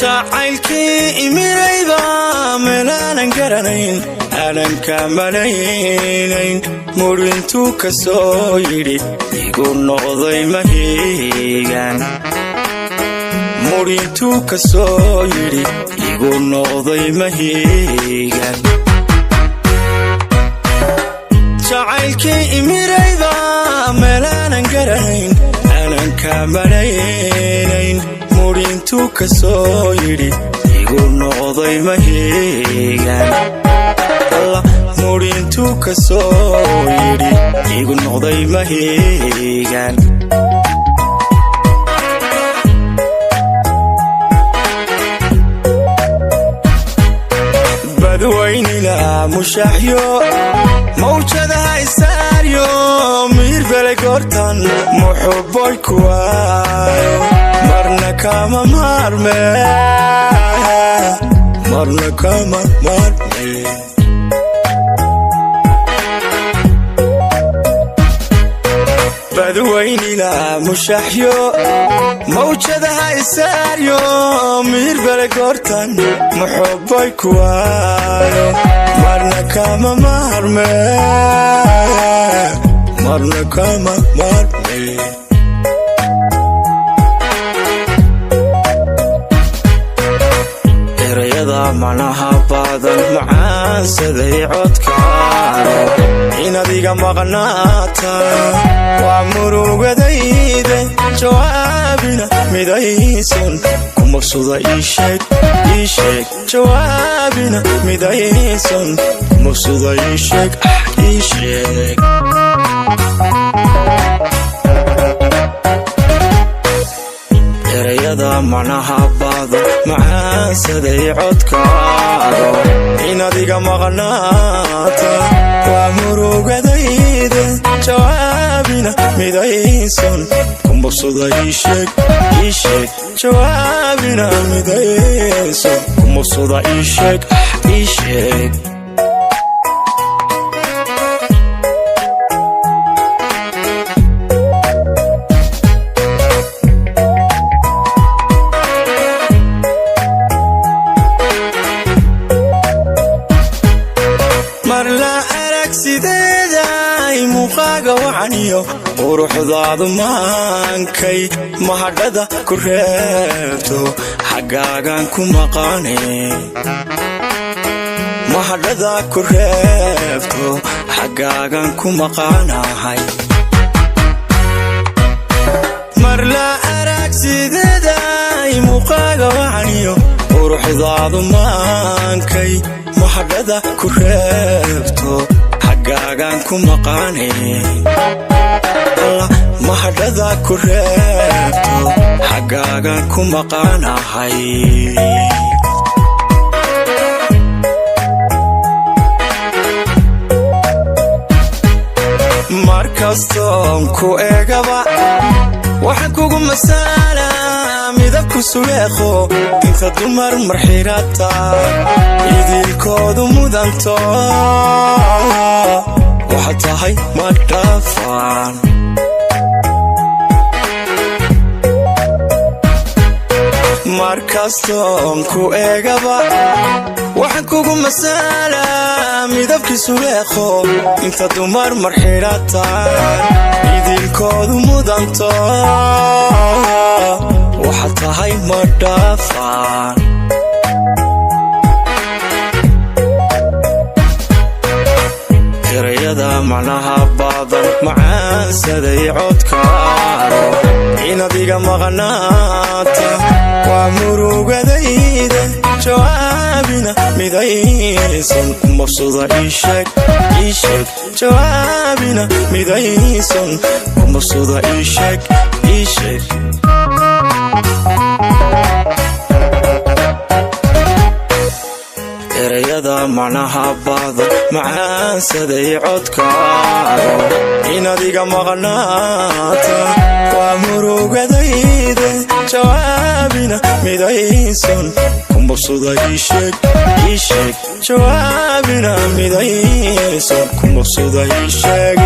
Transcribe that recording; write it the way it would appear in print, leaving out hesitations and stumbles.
jacaylkii imirayba meelaanan garanayn aanan ka malaynayn murintuu ka soo yidhi igu noqday mahiigan murintuu ka soo yidhi igu noqday mahiigan jacaylkii imirayba meelaanan garanayn aanan ka malaynayn murintuu ka soo yidhi igu noqday mahiigan murintuu ka soo yidhi igu noqday mahiigan badwaynila mushaxyo mawjadaha isaaryo miir bele goortan muxuboy kuwaayo marna kama maarme marna kama maarme badwaynila mushaxyo mawjadaha isaaryo miir bele goortan muxuboy kuwaayo marna kama maarme marna kama maarme erayada macnaha badan macaansaday codkaano inaad iga maqnaata waa murugadayde jawaabina midaysan ku maqsuda ii sheeg jawaabina midaysan ku maqsuda ii sheeg erayada macnaha badan macaansaday codkaado inaad iga maqnaata waa murugadayde jawaabina midaysan ku maqsuda ii sheeg jawaabina midaysan ku maqsuda ii sheeg quruxdaadu maankay mahadhada ku reebto xaggaagan ku maqaane mahadhada ku reebto xaggaagan ku maqaanahay mar la arag sideeday muuqaaga wacaniyo quruxdaadu maankay mahadhada ku reebto xaggaagan ku maqaane mahadhada ku reebto xaggaagan ku maqaanahay markastoon ku eegaba waxaan kugu masaala midabku suleeqo inta dumar marxirata idilkoodu mudanto waxaad tahay ma dhaafaan markastoon ku eegaba waxaan kugu masaala midabkiisu leeqo inta dumar marxidhataan idilkoodu mudanto waxaad tahay ma dhaafaan erayada macnaha badan macaansaday codkaano inaad iga maqnaata waa murugadayda jawaabina midaysan ku maqsuda ii sheeg jawaabina midaysan ku maqsuda ii sheeg erayada macnaha badan macaansaday codkaano inaad iga maqnaata waa murugadayda jawaabina midaysan ku maqsuda ii sheeg jawaabina midaysan ku maqsuda ii sheeg